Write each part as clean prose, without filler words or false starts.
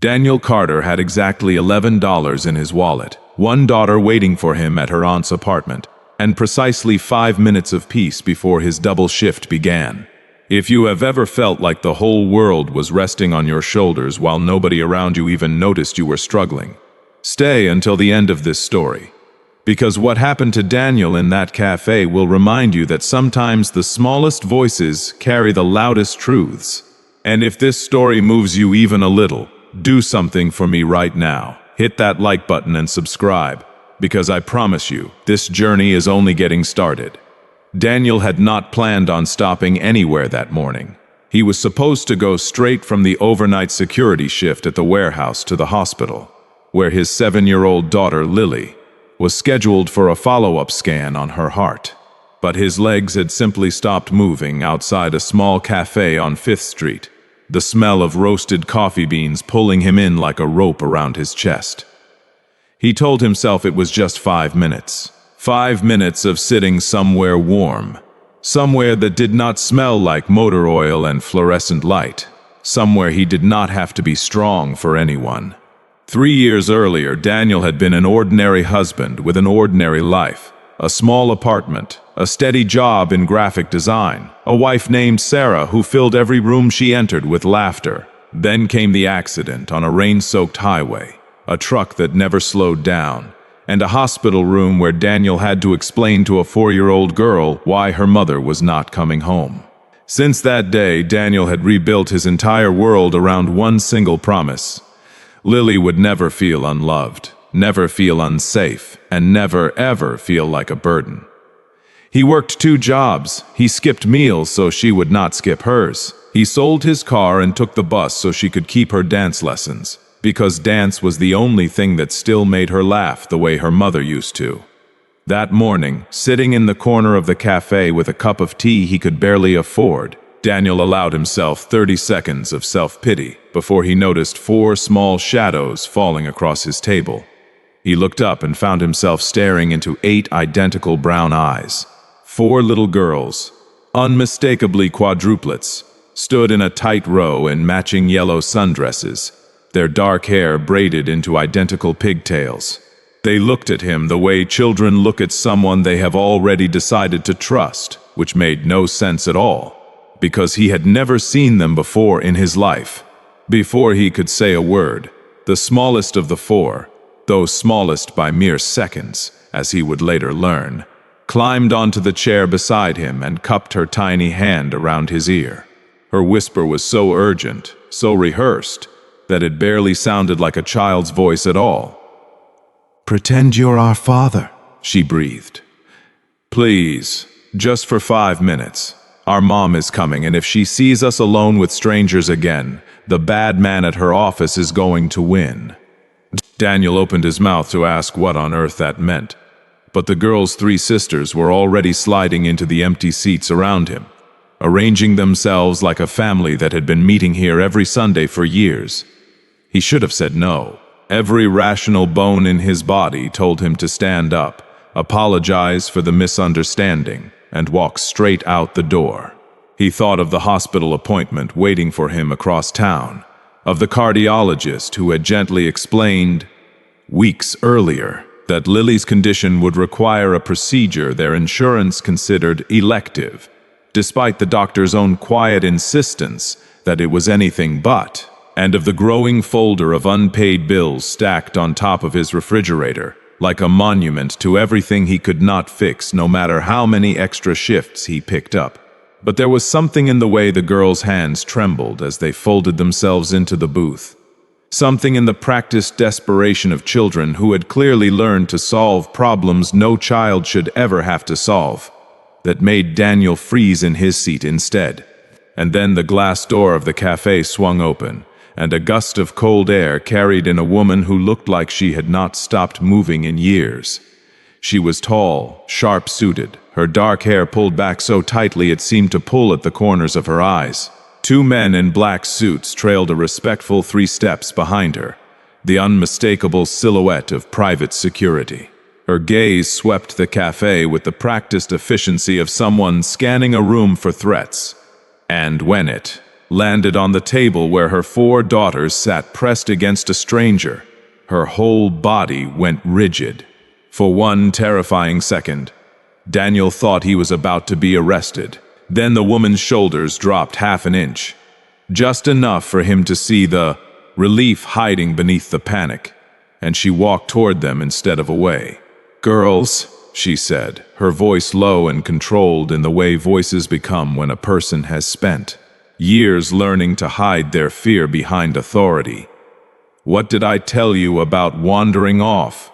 Daniel Carter had exactly $11 in his wallet, one daughter waiting for him at her aunt's apartment, and precisely 5 minutes of peace before his double shift began. If you have ever felt like the whole world was resting on your shoulders while nobody around you even noticed you were struggling, stay until the end of this story. Because what happened to Daniel in that cafe will remind you that sometimes the smallest voices carry the loudest truths. And if this story moves you even a little, do something for me right now. Hit that like button and subscribe, because I promise you, this journey is only getting started. Daniel had not planned on stopping anywhere that morning. He was supposed to go straight from the overnight security shift at the warehouse to the hospital, where his 7-year-old daughter, Lily, was scheduled for a follow-up scan on her heart. But his legs had simply stopped moving outside a small cafe on 5th Street, the smell of roasted coffee beans pulling him in like a rope around his chest. He told himself it was just 5 minutes. 5 minutes of sitting somewhere warm, somewhere that did not smell like motor oil and fluorescent light, somewhere he did not have to be strong for anyone. 3 years earlier, Daniel had been an ordinary husband with an ordinary life, a small apartment, a steady job in graphic design, a wife named Sarah who filled every room she entered with laughter. Then came the accident on a rain-soaked highway, a truck that never slowed down, and a hospital room where Daniel had to explain to a 4-year-old girl why her mother was not coming home. Since that day, Daniel had rebuilt his entire world around one single promise. Lily would never feel unloved, never feel unsafe, and never ever feel like a burden. He worked 2 jobs. He skipped meals so she would not skip hers. He sold his car and took the bus so she could keep her dance lessons, because dance was the only thing that still made her laugh the way her mother used to. That morning, sitting in the corner of the cafe with a cup of tea he could barely afford, Daniel allowed himself 30 seconds of self-pity before he noticed 4 small shadows falling across his table. He looked up and found himself staring into 8 identical brown eyes. 4 little girls, unmistakably quadruplets, stood in a tight row in matching yellow sundresses, their dark hair braided into identical pigtails. They looked at him the way children look at someone they have already decided to trust, which made no sense at all, because he had never seen them before in his life. Before he could say a word, the smallest of the 4, though smallest by mere seconds, as he would later learn, climbed onto the chair beside him and cupped her tiny hand around his ear. Her whisper was so urgent, so rehearsed, that it barely sounded like a child's voice at all. "Pretend you're our father," she breathed. "Please, just for 5 minutes. Our mom is coming, and if she sees us alone with strangers again, the bad man at her office is going to win." Daniel opened his mouth to ask what on earth that meant, but the girl's 3 sisters were already sliding into the empty seats around him, arranging themselves like a family that had been meeting here every Sunday for years. He should have said no. Every rational bone in his body told him to stand up, apologize for the misunderstanding, and walk straight out the door. He thought of the hospital appointment waiting for him across town, of the cardiologist who had gently explained, weeks earlier, that Lily's condition would require a procedure their insurance considered elective, despite the doctor's own quiet insistence that it was anything but, and of the growing folder of unpaid bills stacked on top of his refrigerator, like a monument to everything he could not fix no matter how many extra shifts he picked up. But there was something in the way the girls' hands trembled as they folded themselves into the booth. Something in the practiced desperation of children who had clearly learned to solve problems no child should ever have to solve, that made Daniel freeze in his seat instead. And then the glass door of the cafe swung open, and a gust of cold air carried in a woman who looked like she had not stopped moving in years. She was tall, sharp-suited, her dark hair pulled back so tightly it seemed to pull at the corners of her eyes. 2 men in black suits trailed a respectful 3 steps behind her, the unmistakable silhouette of private security. Her gaze swept the cafe with the practiced efficiency of someone scanning a room for threats. And when it, landed on the table where her 4 daughters sat pressed against a stranger. Her whole body went rigid. For one terrifying second, Daniel thought he was about to be arrested. Then the woman's shoulders dropped half an inch, just enough for him to see the relief hiding beneath the panic, and she walked toward them instead of away. "Girls," she said, her voice low and controlled in the way voices become when a person has spent years learning to hide their fear behind authority. "What did I tell you about wandering off?"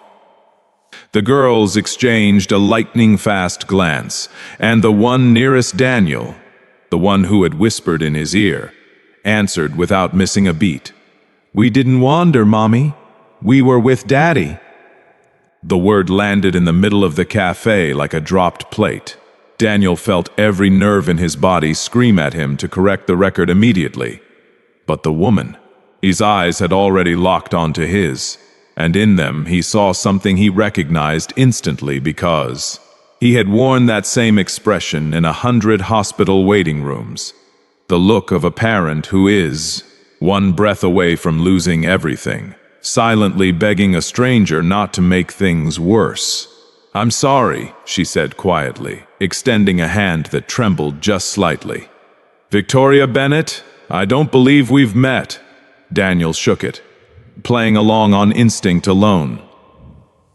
The girls exchanged a lightning-fast glance, and the one nearest Daniel, the one who had whispered in his ear, answered without missing a beat. "We didn't wander, Mommy. We were with Daddy." The word landed in the middle of the cafe like a dropped plate. Daniel felt every nerve in his body scream at him to correct the record immediately. But the woman, his eyes had already locked onto his, and in them he saw something he recognized instantly because he had worn that same expression in 100 hospital waiting rooms. The look of a parent who is one breath away from losing everything, silently begging a stranger not to make things worse. "I'm sorry," she said quietly, extending a hand that trembled just slightly. "Victoria Bennett, I don't believe we've met." Daniel shook it, playing along on instinct alone.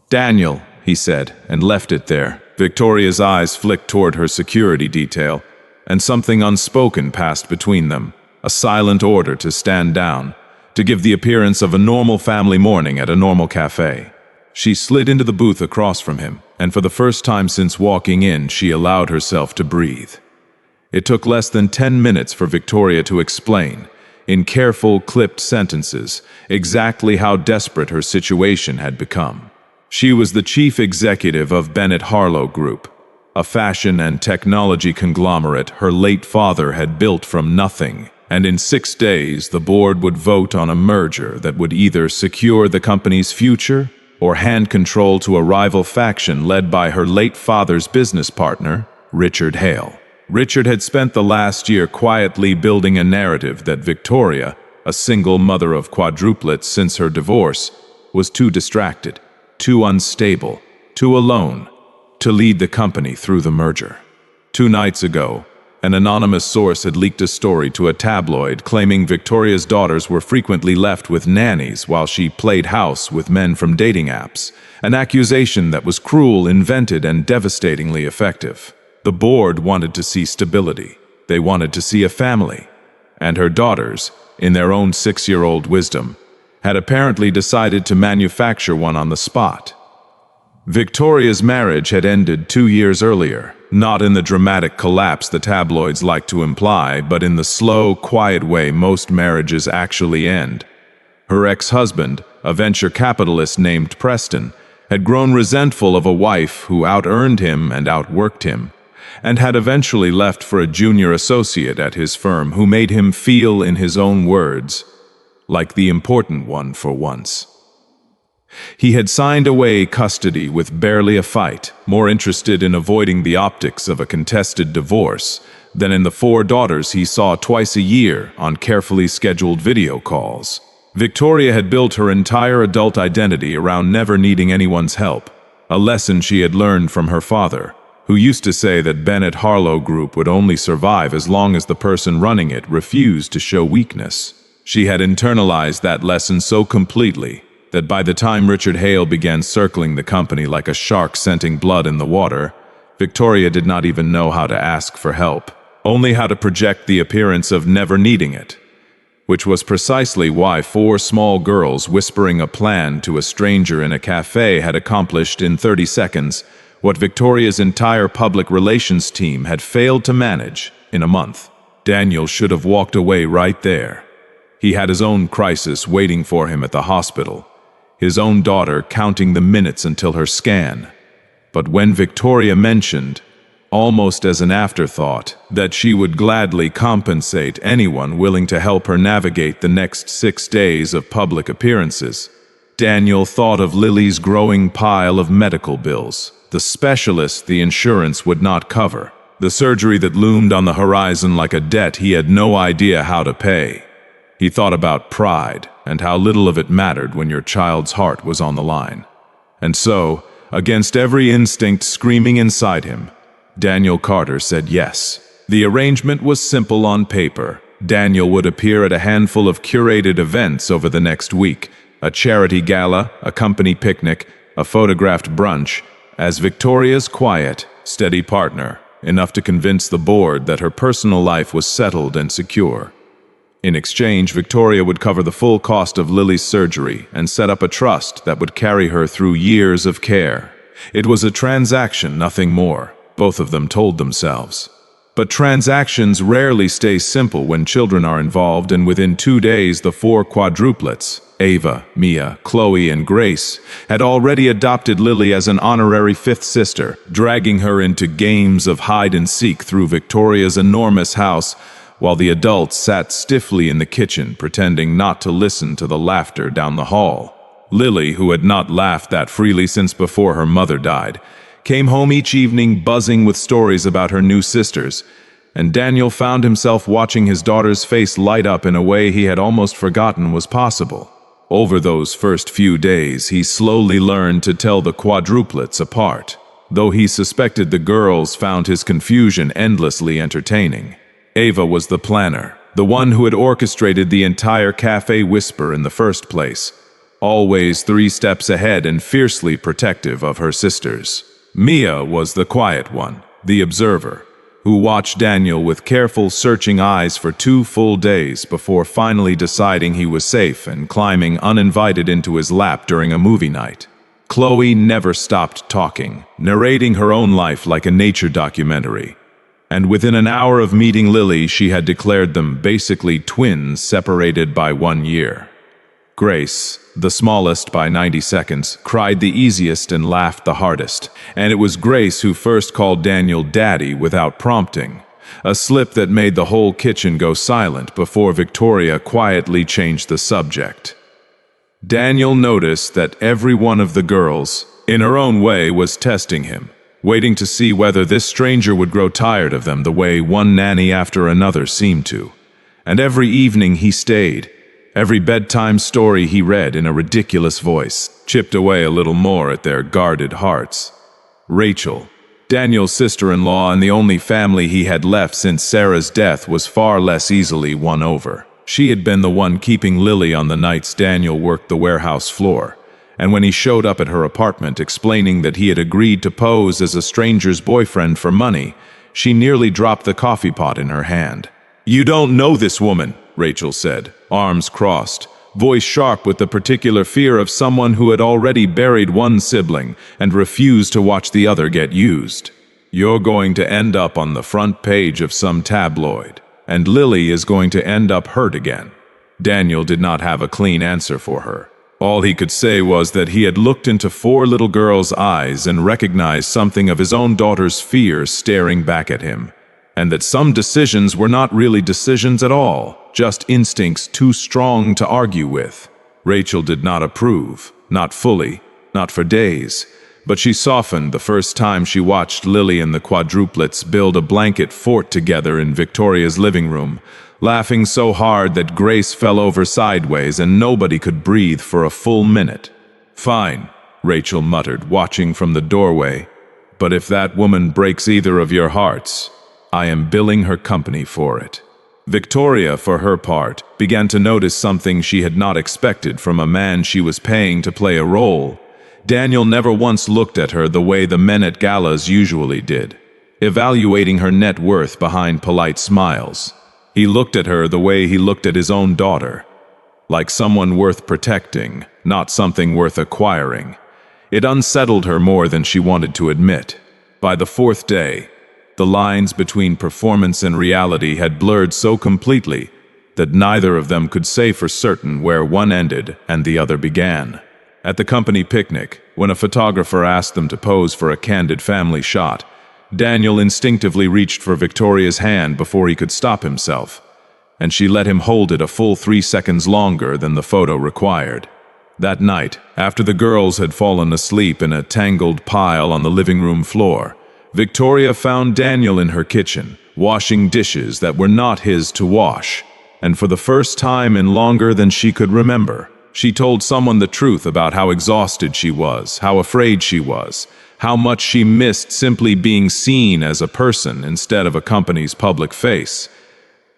"Daniel," he said, and left it there. Victoria's eyes flicked toward her security detail, and something unspoken passed between them, a silent order to stand down, to give the appearance of a normal family morning at a normal cafe. She slid into the booth across from him, and for the first time since walking in, she allowed herself to breathe. It took less than 10 minutes for Victoria to explain, in careful, clipped sentences, exactly how desperate her situation had become. She was the chief executive of Bennett Harlow Group, a fashion and technology conglomerate her late father had built from nothing, and in 6 days the board would vote on a merger that would either secure the company's future or hand control to a rival faction led by her late father's business partner, Richard Hale. Richard had spent the last year quietly building a narrative that Victoria, a single mother of quadruplets since her divorce, was too distracted, too unstable, too alone to lead the company through the merger. 2 nights ago, an anonymous source had leaked a story to a tabloid claiming Victoria's daughters were frequently left with nannies while she played house with men from dating apps, an accusation that was cruel, invented, and devastatingly effective. The board wanted to see stability. They wanted to see a family. And her daughters, in their own 6-year-old wisdom, had apparently decided to manufacture one on the spot. Victoria's marriage had ended 2 years earlier, not in the dramatic collapse the tabloids like to imply, but in the slow, quiet way most marriages actually end. Her ex-husband, a venture capitalist named Preston, had grown resentful of a wife who out-earned him and outworked him, and had eventually left for a junior associate at his firm who made him feel, in his own words, like the important one for once. He had signed away custody with barely a fight, more interested in avoiding the optics of a contested divorce than in the 4 daughters he saw twice a year on carefully scheduled video calls. Victoria had built her entire adult identity around never needing anyone's help, a lesson she had learned from her father, who used to say that Bennett Harlow Group would only survive as long as the person running it refused to show weakness. She had internalized that lesson so completely that by the time Richard Hale began circling the company like a shark scenting blood in the water, Victoria did not even know how to ask for help, only how to project the appearance of never needing it, which was precisely why 4 small girls whispering a plan to a stranger in a cafe had accomplished in 30 seconds what Victoria's entire public relations team had failed to manage in a month. Daniel should have walked away right there. He had his own crisis waiting for him at the hospital, his own daughter counting the minutes until her scan. But when Victoria mentioned, almost as an afterthought, that she would gladly compensate anyone willing to help her navigate the next 6 days of public appearances, Daniel thought of Lily's growing pile of medical bills, the specialists the insurance would not cover, the surgery that loomed on the horizon like a debt he had no idea how to pay. He thought about pride and how little of it mattered when your child's heart was on the line. And so, against every instinct screaming inside him, Daniel Carter said yes. The arrangement was simple on paper. Daniel would appear at a handful of curated events over the next week, a charity gala, a company picnic, a photographed brunch, as Victoria's quiet, steady partner, enough to convince the board that her personal life was settled and secure. In exchange, Victoria would cover the full cost of Lily's surgery and set up a trust that would carry her through years of care. It was a transaction, nothing more, both of them told themselves. But transactions rarely stay simple when children are involved, and within 2 days the 4 quadruplets, Ava, Mia, Chloe, and Grace, had already adopted Lily as an honorary fifth sister, dragging her into games of hide-and-seek through Victoria's enormous house, while the adults sat stiffly in the kitchen pretending not to listen to the laughter down the hall. Lily, who had not laughed that freely since before her mother died, came home each evening buzzing with stories about her new sisters, and Daniel found himself watching his daughter's face light up in a way he had almost forgotten was possible. Over those first few days, he slowly learned to tell the quadruplets apart, though he suspected the girls found his confusion endlessly entertaining. Ava was the planner, the one who had orchestrated the entire cafe whisper in the first place, always 3 steps ahead and fiercely protective of her sisters. Mia was the quiet one, the observer, who watched Daniel with careful, searching eyes for 2 full days before finally deciding he was safe and climbing uninvited into his lap during a movie night. Chloe never stopped talking, narrating her own life like a nature documentary. And within an hour of meeting Lily, she had declared them basically twins separated by 1 year. Grace, the smallest by 90 seconds, cried the easiest and laughed the hardest, and it was Grace who first called Daniel Daddy without prompting, a slip that made the whole kitchen go silent before Victoria quietly changed the subject. Daniel noticed that every one of the girls, in her own way, was testing him, waiting to see whether this stranger would grow tired of them the way one nanny after another seemed to. And every evening he stayed. Every bedtime story he read in a ridiculous voice chipped away a little more at their guarded hearts. Rachel, Daniel's sister-in-law and the only family he had left since Sarah's death, was far less easily won over. She had been the one keeping Lily on the nights Daniel worked the warehouse floor, and when he showed up at her apartment explaining that he had agreed to pose as a stranger's boyfriend for money, she nearly dropped the coffee pot in her hand. "You don't know this woman," Rachel said, arms crossed, voice sharp with the particular fear of someone who had already buried one sibling and refused to watch the other get used. "You're going to end up on the front page of some tabloid, and Lily is going to end up hurt again." Daniel did not have a clean answer for her. All he could say was that he had looked into 4 little girls' eyes and recognized something of his own daughter's fear staring back at him, and that some decisions were not really decisions at all, just instincts too strong to argue with. Rachel did not approve, not fully, not for days, but she softened the first time she watched Lily and the quadruplets build a blanket fort together in Victoria's living room, laughing so hard that Grace fell over sideways and nobody could breathe for a full minute. "Fine," Rachel muttered, watching from the doorway, "but if that woman breaks either of your hearts, I am billing her company for it." Victoria, for her part, began to notice something she had not expected from a man she was paying to play a role. Daniel never once looked at her the way the men at galas usually did, evaluating her net worth behind polite smiles. He looked at her the way he looked at his own daughter, like someone worth protecting, not something worth acquiring. It unsettled her more than she wanted to admit. By the 4th day, the lines between performance and reality had blurred so completely that neither of them could say for certain where one ended and the other began. At the company picnic, when a photographer asked them to pose for a candid family shot, Daniel instinctively reached for Victoria's hand before he could stop himself, and she let him hold it a full 3 seconds longer than the photo required. That night, after the girls had fallen asleep in a tangled pile on the living room floor, Victoria found Daniel in her kitchen, washing dishes that were not his to wash. And for the first time in longer than she could remember, she told someone the truth about how exhausted she was, how afraid she was, how much she missed simply being seen as a person instead of a company's public face.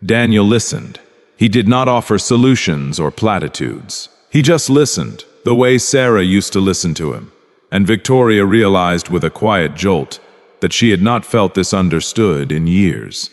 Daniel listened. He did not offer solutions or platitudes. He just listened, the way Sarah used to listen to him. And Victoria realized with a quiet jolt that she had not felt this understood in years.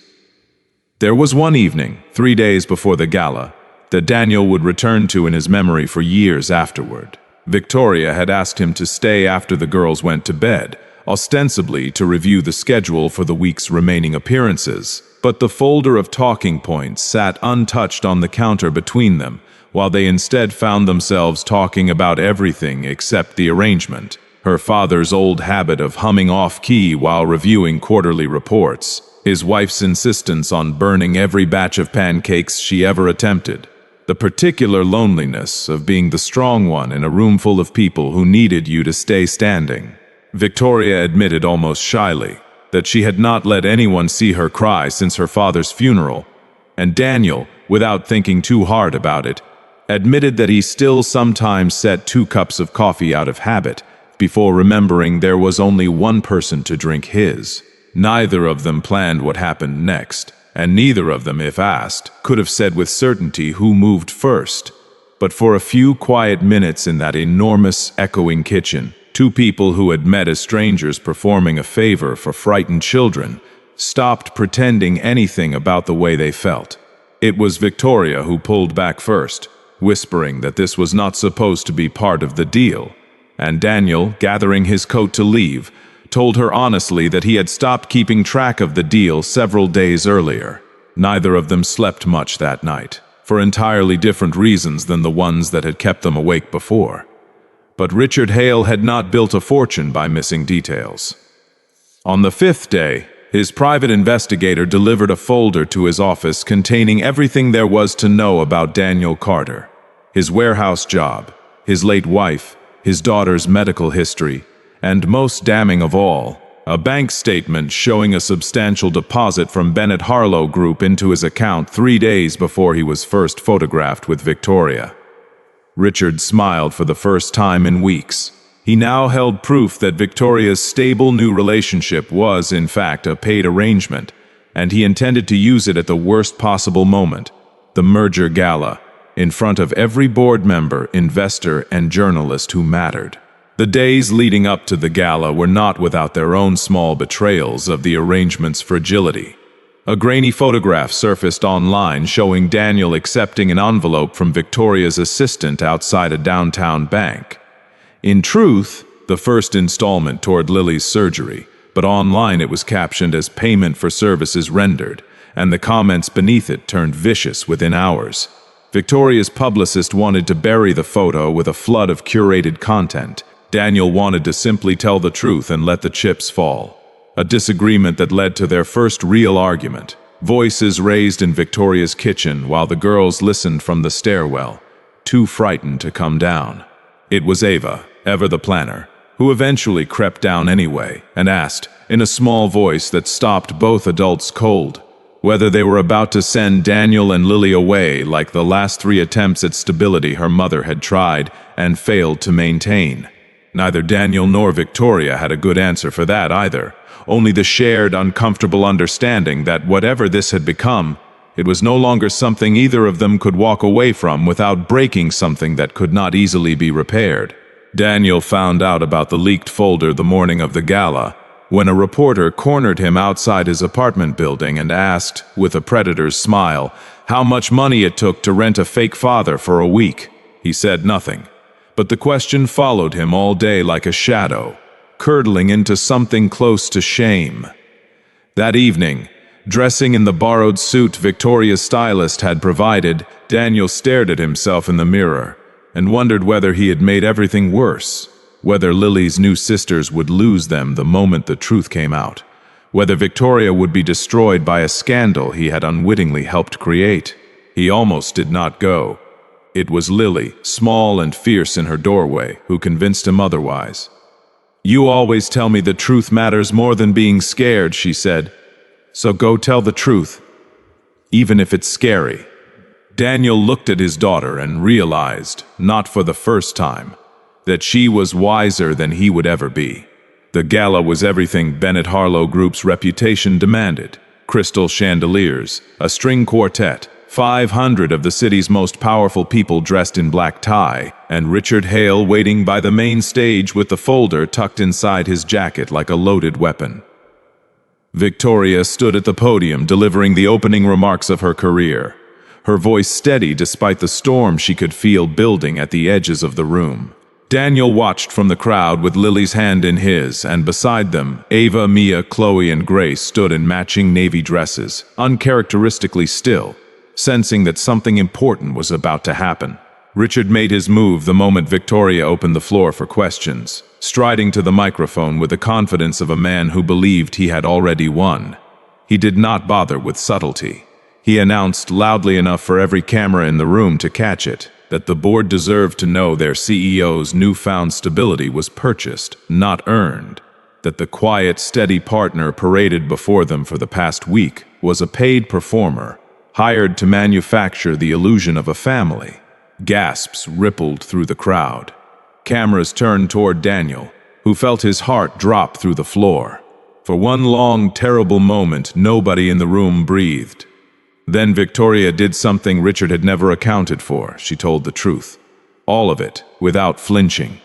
There was one evening, 3 days before the gala, that Daniel would return to in his memory for years afterward. Victoria had asked him to stay after the girls went to bed, ostensibly to review the schedule for the week's remaining appearances, but the folder of talking points sat untouched on the counter between them, while they instead found themselves talking about everything except the arrangement, her father's old habit of humming off-key while reviewing quarterly reports, his wife's insistence on burning every batch of pancakes she ever attempted, the particular loneliness of being the strong one in a room full of people who needed you to stay standing. Victoria admitted almost shyly that she had not let anyone see her cry since her father's funeral, and Daniel, without thinking too hard about it, admitted that he still sometimes set 2 cups of coffee out of habit before remembering there was only one person to drink his. Neither of them planned what happened next, and neither of them, if asked, could have said with certainty who moved first. But for a few quiet minutes in that enormous, echoing kitchen, 2 people who had met as strangers performing a favor for frightened children stopped pretending anything about the way they felt. It was Victoria who pulled back first, whispering that this was not supposed to be part of the deal, and Daniel, gathering his coat to leave, told her honestly that he had stopped keeping track of the deal several days earlier. Neither of them slept much that night, for entirely different reasons than the ones that had kept them awake before. But Richard Hale had not built a fortune by missing details. On the 5th day, his private investigator delivered a folder to his office containing everything there was to know about Daniel Carter: his warehouse job, his late wife, his daughter's medical history, and most damning of all, a bank statement showing a substantial deposit from Bennett Harlow Group into his account 3 days before he was first photographed with Victoria. Richard smiled for the first time in weeks. He now held proof that Victoria's stable new relationship was, in fact, a paid arrangement, and he intended to use it at the worst possible moment, the merger gala, in front of every board member, investor, and journalist who mattered. The days leading up to the gala were not without their own small betrayals of the arrangement's fragility. A grainy photograph surfaced online showing Daniel accepting an envelope from Victoria's assistant outside a downtown bank. In truth, the first installment toward Lily's surgery, but online it was captioned as payment for services rendered, and the comments beneath it turned vicious within hours. Victoria's publicist wanted to bury the photo with a flood of curated content. Daniel wanted to simply tell the truth and let the chips fall. A disagreement that led to their first real argument. Voices raised in Victoria's kitchen while the girls listened from the stairwell, too frightened to come down. It was Eva the planner, who eventually crept down anyway and asked, in a small voice that stopped both adults cold, whether they were about to send Daniel and Lily away like the last 3 attempts at stability her mother had tried and failed to maintain. Neither Daniel nor Victoria had a good answer for that either, only the shared, uncomfortable understanding that whatever this had become, it was no longer something either of them could walk away from without breaking something that could not easily be repaired. Daniel found out about the leaked folder the morning of the gala, when a reporter cornered him outside his apartment building and asked, with a predator's smile, how much money it took to rent a fake father for a week. He said nothing, but the question followed him all day like a shadow, curdling into something close to shame. That evening, dressing in the borrowed suit Victoria's stylist had provided, Daniel stared at himself in the mirror and wondered whether he had made everything worse, whether Lily's new sisters would lose them the moment the truth came out, whether Victoria would be destroyed by a scandal he had unwittingly helped create. He almost did not go. It was Lily, small and fierce in her doorway, who convinced him otherwise. "You always tell me the truth matters more than being scared," she said. "So go tell the truth, even if it's scary." Daniel looked at his daughter and realized, not for the first time, that she was wiser than he would ever be. The gala was everything Bennett Harlow Group's reputation demanded. Crystal chandeliers, a string quartet, 500 of the city's most powerful people dressed in black tie, and Richard Hale waiting by the main stage with the folder tucked inside his jacket like a loaded weapon. Victoria stood at the podium delivering the opening remarks of her career, her voice steady despite the storm she could feel building at the edges of the room. Daniel watched from the crowd with Lily's hand in his, and beside them, Ava, Mia, Chloe, and Grace stood in matching navy dresses, uncharacteristically still, sensing that something important was about to happen. Richard made his move the moment Victoria opened the floor for questions, striding to the microphone with the confidence of a man who believed he had already won. He did not bother with subtlety. He announced loudly enough for every camera in the room to catch it, that the board deserved to know their CEO's newfound stability was purchased, not earned, that the quiet, steady partner paraded before them for the past week was a paid performer, hired to manufacture the illusion of a family. Gasps rippled through the crowd. Cameras turned toward Daniel, who felt his heart drop through the floor. For one long, terrible moment, nobody in the room breathed. Then Victoria did something Richard had never accounted for. She told the truth. All of it, without flinching.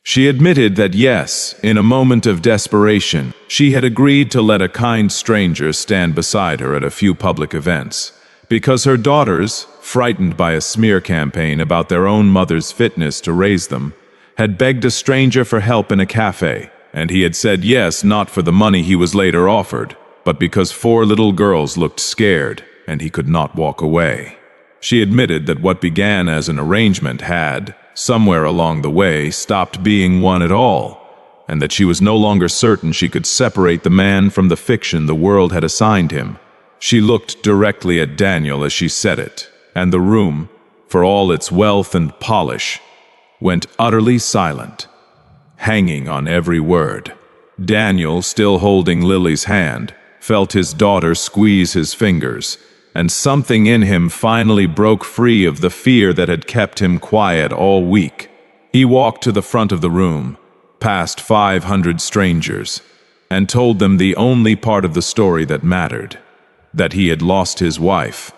She admitted that yes, in a moment of desperation, she had agreed to let a kind stranger stand beside her at a few public events, because her daughters, frightened by a smear campaign about their own mother's fitness to raise them, had begged a stranger for help in a cafe, and he had said yes not for the money he was later offered, but because 4 little girls looked scared and he could not walk away. She admitted that what began as an arrangement had, somewhere along the way, stopped being one at all, and that she was no longer certain she could separate the man from the fiction the world had assigned him. She looked directly at Daniel as she said it, and the room, for all its wealth and polish, went utterly silent, hanging on every word. Daniel, still holding Lily's hand, felt his daughter squeeze his fingers, and something in him finally broke free of the fear that had kept him quiet all week. He walked to the front of the room, past 500 strangers, and told them the only part of the story that mattered, that he had lost his wife,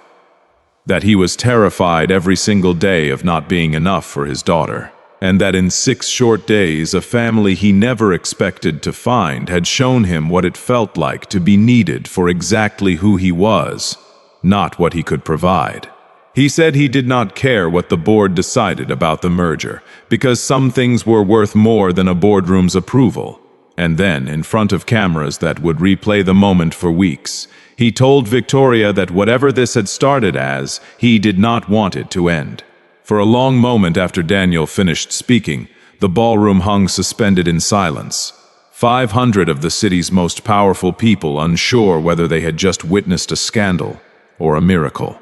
that he was terrified every single day of not being enough for his daughter, and that in 6 short days a family he never expected to find had shown him what it felt like to be needed for exactly who he was, not what he could provide. He said he did not care what the board decided about the merger, because some things were worth more than a boardroom's approval. And then, in front of cameras that would replay the moment for weeks, he told Victoria that whatever this had started as, he did not want it to end. For a long moment after Daniel finished speaking, the ballroom hung suspended in silence. 500 of the city's most powerful people unsure whether they had just witnessed a scandal or a miracle.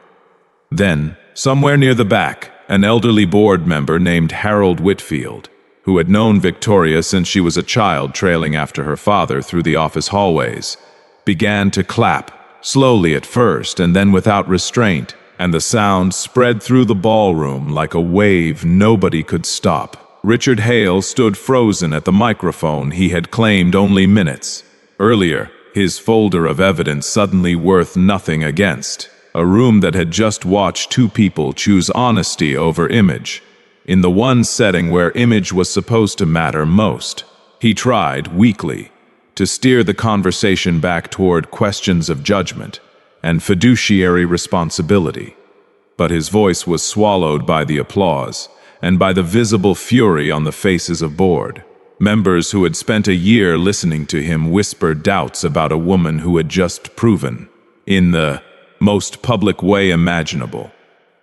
Then, somewhere near the back, an elderly board member named Harold Whitfield, who had known Victoria since she was a child trailing after her father through the office hallways, began to clap, slowly at first and then without restraint, and the sound spread through the ballroom like a wave nobody could stop. Richard Hale stood frozen at the microphone he had claimed only minutes earlier, his folder of evidence suddenly worth nothing against. A room that had just watched 2 people choose honesty over image, in the one setting where image was supposed to matter most. He tried, weakly, to steer the conversation back toward questions of judgment and fiduciary responsibility. But his voice was swallowed by the applause and by the visible fury on the faces of board. Members who had spent a year listening to him whisper doubts about a woman who had just proven, in the most public way imaginable,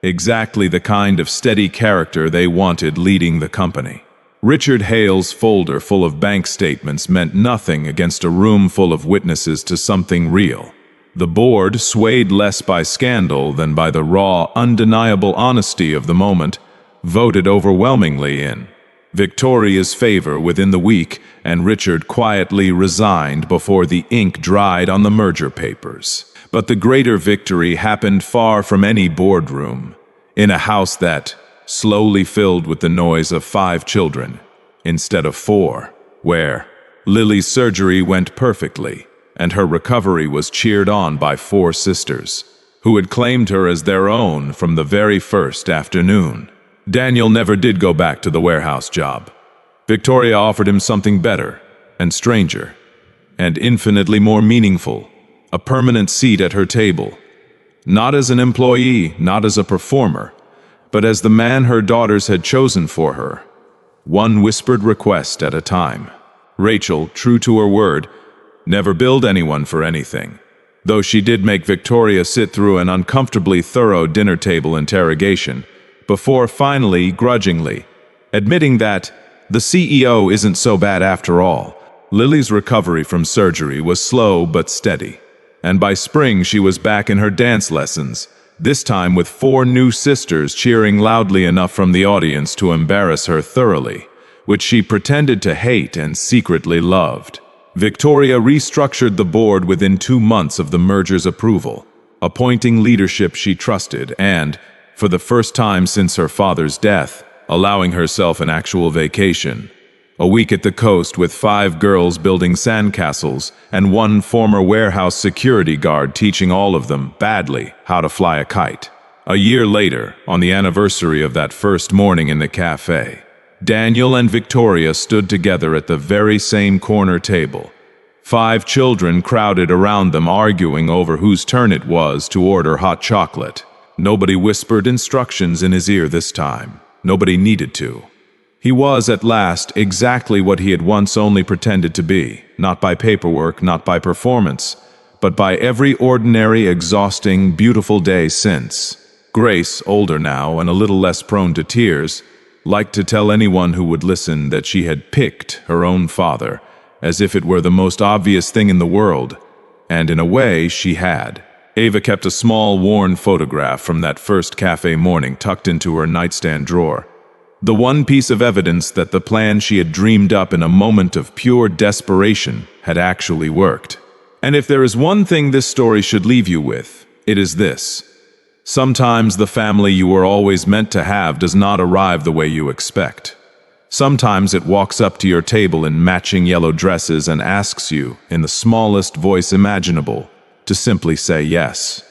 exactly the kind of steady character they wanted leading the company. Richard Hale's folder full of bank statements meant nothing against a room full of witnesses to something real. The board, swayed less by scandal than by the raw, undeniable honesty of the moment, voted overwhelmingly in Victoria's favor within the week, and Richard quietly resigned before the ink dried on the merger papers. But the greater victory happened far from any boardroom, in a house that slowly filled with the noise of 5 children, instead of 4, where Lily's surgery went perfectly, and her recovery was cheered on by 4 sisters, who had claimed her as their own from the very first afternoon. Daniel never did go back to the warehouse job. Victoria offered him something better, and stranger, and infinitely more meaningful, a permanent seat at her table. Not as an employee, not as a performer, but as the man her daughters had chosen for her, one whispered request at a time. Rachel, true to her word, never billed anyone for anything, though she did make Victoria sit through an uncomfortably thorough dinner table interrogation, before finally, grudgingly, admitting that the CEO isn't so bad after all. Lily's recovery from surgery was slow but steady, and by spring she was back in her dance lessons, this time with 4 new sisters cheering loudly enough from the audience to embarrass her thoroughly, which she pretended to hate and secretly loved. Victoria restructured the board within 2 months of the merger's approval, appointing leadership she trusted and, for the first time since her father's death, allowing herself an actual vacation. A week at the coast with 5 girls building sandcastles and 1 former warehouse security guard teaching all of them, badly, how to fly a kite. A year later, on the anniversary of that first morning in the cafe, Daniel and Victoria stood together at the very same corner table. 5 children crowded around them arguing over whose turn it was to order hot chocolate. Nobody whispered instructions in his ear this time. Nobody needed to. He was, at last, exactly what he had once only pretended to be, not by paperwork, not by performance, but by every ordinary, exhausting, beautiful day since. Grace, older now and a little less prone to tears, liked to tell anyone who would listen that she had picked her own father, as if it were the most obvious thing in the world, and in a way she had. Ava kept a small, worn photograph from that first cafe morning tucked into her nightstand drawer. The one piece of evidence that the plan she had dreamed up in a moment of pure desperation had actually worked. And if there is one thing this story should leave you with, it is this. Sometimes the family you were always meant to have does not arrive the way you expect. Sometimes it walks up to your table in matching yellow dresses and asks you, in the smallest voice imaginable, to simply say yes.